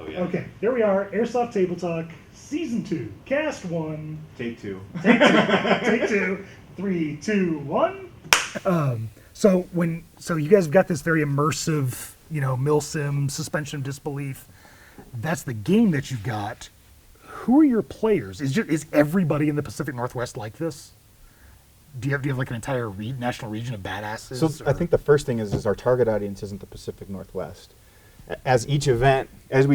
Oh, yeah. Okay, here we are, Airsoft Table Talk, Season 2, Cast 1. Take 2. Take 2. Take 2. 3, 2, 1. So you guys have got this very immersive, MilSim, suspension of disbelief. That's the game that you've got. Who are your players? Is everybody in the Pacific Northwest like this? Do you have like an entire national region of badasses? So I think the first thing is our target audience isn't the Pacific Northwest. As we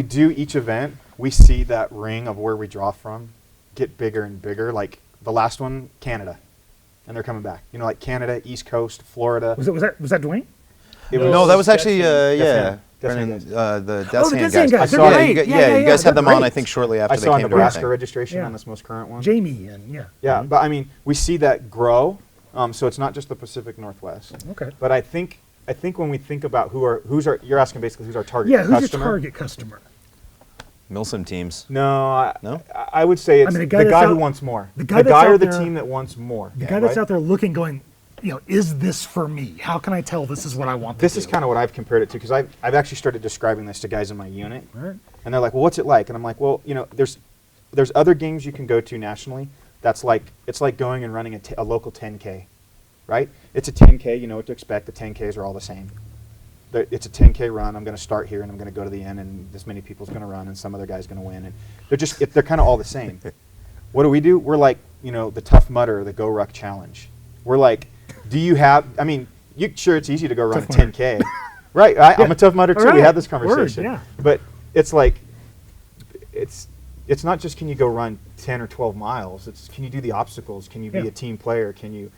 do each event, we see that ring of where we draw from get bigger and bigger. Like the last one, Canada, and they're coming back. Like Canada, East Coast, Florida. Was that Dwayne? No, that was actually Death Brennan, the Oh, the Death Hand guys. I They're saw great. you Yeah, guys had them on, I great. think, shortly after I they saw came to Nebraska everything. registration Yeah. on this most current one. Jamie and yeah. Yeah, but I mean, we see that grow. So it's not just the Pacific Northwest. Okay. But I think when we think about you're asking basically who's our target Yeah, who's customer. your target customer? Milsim teams. No, No? I would say it's the the guy guy that's who out- wants more. the guy that's or out the there- team that wants more. The guy that's right? out there looking, going, is this for me? How can I tell this is what I want? This is kind of what I've compared it to, because I've actually started describing this to guys in my unit, Right. and they're like, "Well, what's it like?" And I'm like, "Well, there's other games you can go to nationally. It's like going and running a local 10K, right? It's a 10K. You know what to expect. The 10Ks are all the same. It's a 10K run. I'm going to start here, and I'm going to go to the end, and this many people's going to run, and some other guy's going to win, and they're kind of all the same. What do? We're like, the Tough Mudder, the Go Ruck Challenge. We're like, do you have? I mean, sure, it's easy to go run Tough a 10K, right? I'm a Tough Mudder too. All We right. had this conversation, Word, yeah. but it's like, it's not just can you go run 10 or 12 miles. It's can you do the obstacles? Can you be Yeah. a team player? Can you?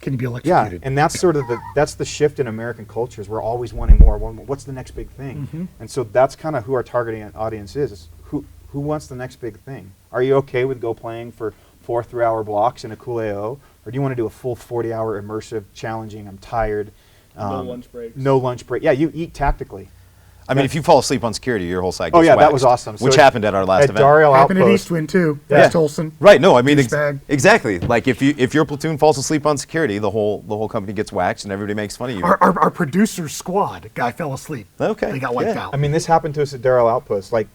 Can you be Yeah, electrocuted? and that's sort of the shift in American cultures. We're always wanting more. What's the next big thing? Mhm. And so that's kind of who our targeting audience is who wants the next big thing. Are you okay with playing for 4 3-hour blocks in a cool AO, or do you want to do a full 40-hour immersive, challenging? I'm tired. No lunch breaks. No lunch break. Yeah, you eat tactically. I mean, if you fall asleep on security, your whole side gets Oh yeah, that waxed, was awesome. So which happened at our last event. DAIHL Happened at Outpost. Eastwind too. Yeah. Bast Olson. Right. No, I mean Douchebag. exactly. Like if your platoon falls asleep on security, the whole company gets waxed and everybody makes fun of you. Our producer squad guy fell asleep. Okay, They got wiped yeah. out. I mean, this happened to us at DAIHL Outpost. Like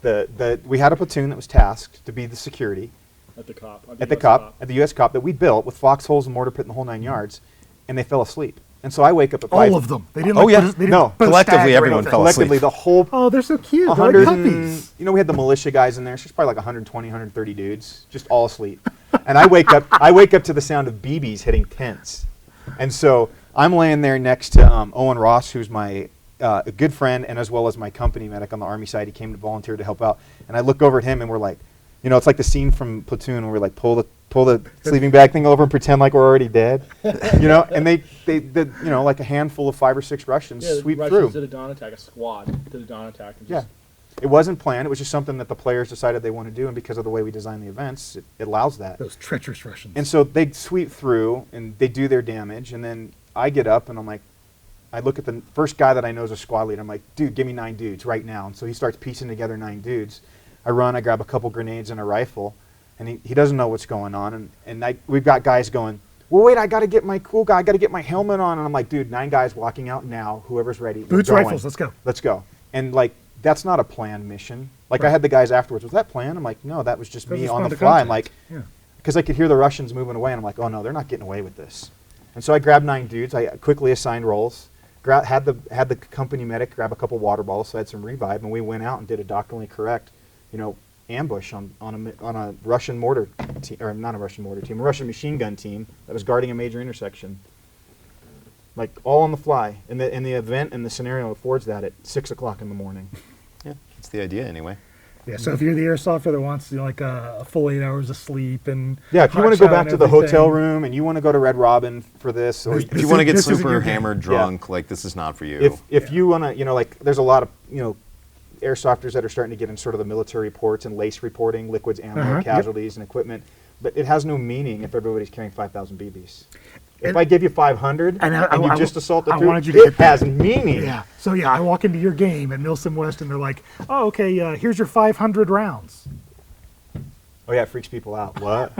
we had a platoon that was tasked to be the security At the cop. at the U.S. cop that we built with foxholes and mortar pit and the whole 9 yards, and they fell asleep. And so I wake up at 5. All of them. They didn't. Oh, like, yeah. put a- they didn't No. put a Collectively, stag or everyone anything. fell asleep. Collectively, the whole Oh, they're so cute. They're 100 like and, puppies. we had the militia guys in there. So there's probably like 120, 130 dudes, just all asleep. And I wake up to the sound of BBs hitting tents. And so I'm laying there next to Owen Ross, who's my a good friend and as well as my company medic on the Army side. He came to volunteer to help out. And I look over at him and we're like, it's like the scene from Platoon where we like pull the sleeping bag thing over and pretend like we're already dead. And they like a handful of 5 or 6 Russians Yeah, sweep the through. Russians did a DONA attack, a squad did a DONA attack. And Yeah. just It wasn't planned. It was just something that the players decided they want to do, and because of the way we design the events, it allows that. Those treacherous Russians. And so they sweep through, and they do their damage, and then I get up, and I'm like, I look at the first guy that I know is a squad leader. I'm like, dude, give me 9 dudes right now. And so he starts piecing together 9 dudes. I run, I grab a couple grenades and a rifle, and he doesn't know what's going on. And we've got guys going, well, wait, I got to get my cool guy. I got to get my helmet on. And I'm like, dude, 9 guys walking out now, whoever's ready. we're Boots, going. rifles, let's go. Let's go. And like, that's not a planned mission. Like I had the guys afterwards, was that planned? I'm like, no, that was just That was me just on fun the to fly. I'm contact. like, because I could hear the Russians moving away, and I'm like, oh no, they're not getting away with this. And so I grabbed 9 dudes. I quickly assigned roles. Had the company medic grab a couple water bottles, so I had some revive, and we went out and did a doctrinally correct, ambush on a Russian mortar team, or not a Russian mortar team, a Russian machine gun team that was guarding a major intersection. Like all on the fly. And the event and the scenario affords that at 6 o'clock in the morning. Yeah, that's the idea anyway. Yeah, so if you're the airsofter that wants like a full 8 hours of sleep and Yeah, if you hot want to go shower back and to the hotel everything. room and you want to go to Red Robin for this, or If you want to get this isn't super your game. hammered, drunk, like this is not for you. if you want to, like there's a lot of airsofters that are starting to get in sort of the military reports and lace reporting, liquids, ammo, Yep. casualties, and equipment. But it has no meaning if everybody's carrying 5,000 BBs. If And- I give you 500 And and you just assaulted I through, wanted you to it get that. has meaning. Yeah. So yeah, I walk into your game at MilsimWest and they're like, oh, okay, here's your 500 rounds. Oh yeah, it freaks people out. What?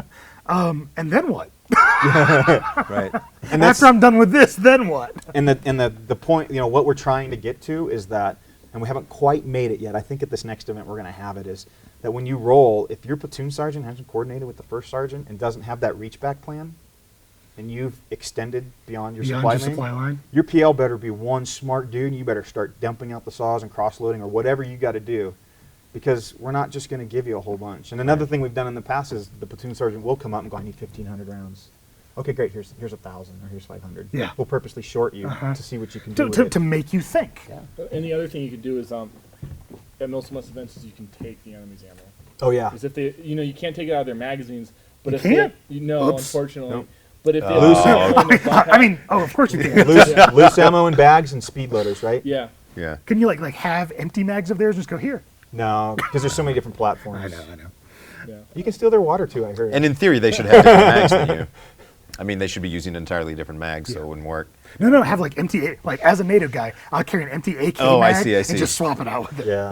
And then what? Right. And that's After I'm done with this, then what? and the point, what we're trying to get to is that and we haven't quite made it yet. I think at this next event we're going to have it, is that when you roll, if your platoon sergeant hasn't coordinated with the first sergeant and doesn't have that reach back plan, and you've extended beyond your supply line, your PL better be one smart dude, and you better start dumping out the saws and cross-loading or whatever you got to do, because we're not just going to give you a whole bunch. And another thing we've done in the past is the platoon sergeant will come up and go, I need 1,500 rounds. Okay, great, here's 1,000 or here's 500. Yeah. We'll purposely short you to see what you can do with it. To make you think. Yeah. And the other thing you could do is at MilsimWest events is you can take the enemy's ammo. Oh, yeah. Is if they, you can't take it out of their magazines, but You if can't? Unfortunately. Nope. But if they Loose ammo in their backpack- I mean, of course you can. Loose ammo in bags and speed loaders, right? yeah. Yeah. Can you like have empty mags of theirs and just go here? No, because there's so many different platforms. I know. Yeah. You can steal their water too, I heard. And in theory, they should have different mags than you. I mean, they should be using entirely different mags, so it wouldn't work. No, have like empty, like as a native guy, I'll carry an empty AK Oh, I mag see. and just swap it out with it. Yeah.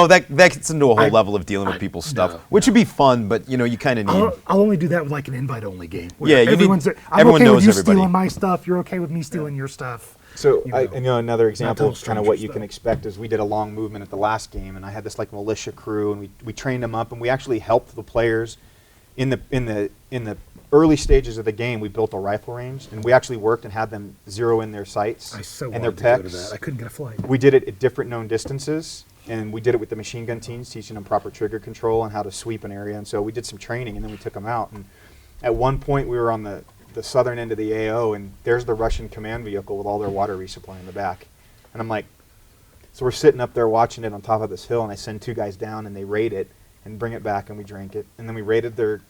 That gets into a whole level of dealing with people's stuff, which would be fun, but you kind of need. I'll only do that with like an invite-only game. where Yeah, you need- everyone's. I'm everyone okay with knows you everybody. stealing my stuff. You're okay with me stealing your stuff. So You know, another example of total kind of what strangers, you can though. expect is we did a long movement at the last game, and I had this like militia crew, and we trained them up, and we actually helped the players in the early stages of the game. We built a rifle range, and we actually worked and had them zero in their sights I so and their wanted to go to pecs. that. I couldn't get a flight. We did it at different known distances, and we did it with the machine gun teams, teaching them proper trigger control and how to sweep an area. And so we did some training, and then we took them out. And at one point, we were on the southern end of the AO, and there's the Russian command vehicle with all their water resupply in the back. And I'm like, so we're sitting up there watching it on top of this hill, and I send two guys down, and they raid it and bring it back, and we drank it. And then we raided their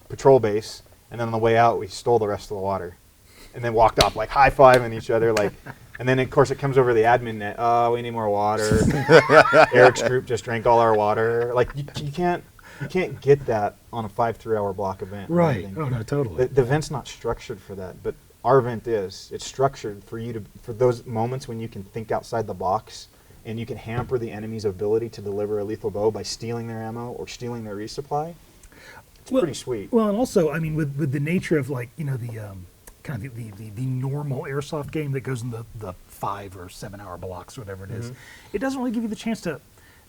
patrol base, and then on the way out, we stole the rest of the water. And then walked off, like high-fiving each other, like, and then of course it comes over the admin net. Oh, we need more water. Erik's group just drank all our water. Like you can't get that on a 5 3-hour block event. or Right. anything. Oh no, totally. The event's not structured for that, but our event is. It's structured for for those moments when you can think outside the box, and you can hamper the enemy's ability to deliver a lethal bow by stealing their ammo or stealing their resupply. It's pretty sweet. Well, and also, I mean, with the nature of like the kind of the normal airsoft game that goes in the 5 or 7 hour blocks or whatever it is, it doesn't really give you the chance to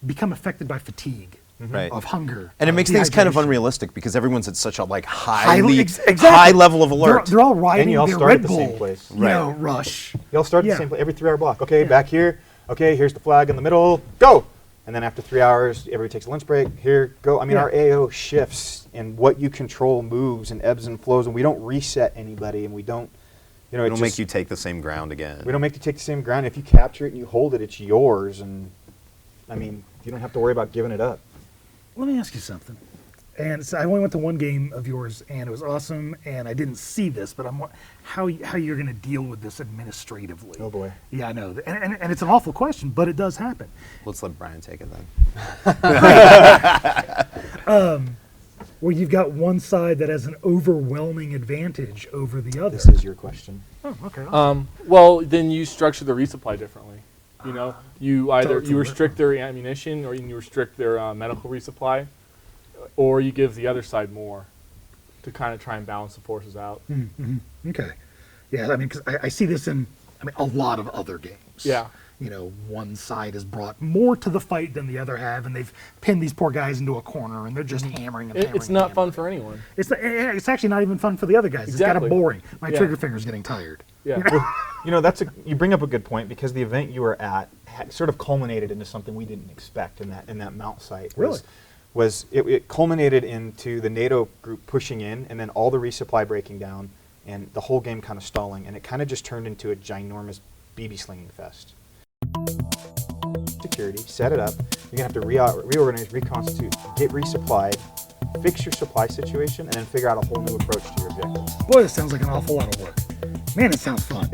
become affected by fatigue, Right. of hunger, And it of makes things kind of dehydration. unrealistic because everyone's at such a like Exactly. high level of alert. They're all riding And you all their start Red at the Bull, same place. Right. rush. You all start at Yeah. the same place, every 3 hour block. Okay, back here. Okay, here's the flag in the middle. Go! And then after 3 hours, everybody takes a lunch break. Here, go. I mean, Yeah. our AO shifts, and what you control moves and ebbs and flows, and we don't reset anybody, and we don't, It don't make you take the same ground again. we don't make you take the same ground. If you capture it and you hold it, it's yours, and I mean, you don't have to worry about giving it up. Let me ask you something. And so I only went to one game of yours, and it was awesome. And I didn't see this, but how you're going to deal with this administratively? Oh boy. Yeah, I know, and it's an awful question, but it does happen. Let's let Brian take it then. Where you've got one side that has an overwhelming advantage over the other. This is your question. Oh, okay. Well, then you structure the resupply differently. You either Totally you restrict their ammunition, or you restrict their medical resupply, or you give the other side more to kind of try and balance the forces out. Okay. Yeah, I mean, because I see this in a lot of other games. Yeah. One side has brought more to the fight than the other have, and they've pinned these poor guys into a corner, and they're just hammering and hammering. It's not and fun hammering. for anyone. It's actually not even fun for the other guys. It's Exactly. kind of boring. My Yeah. trigger finger's getting tired. Yeah. You bring up a good point, because the event you were at had sort of culminated into something we didn't expect in that mount site. Really? It culminated into the NATO group pushing in, and then all the resupply breaking down, and the whole game kind of stalling, and it kind of just turned into a ginormous BB slinging fest. Security, set it up. You're gonna have to reorganize, reconstitute, get resupplied, fix your supply situation, and then figure out a whole new approach to your objectives. Boy, this sounds like an awful lot of work. Man, it sounds fun.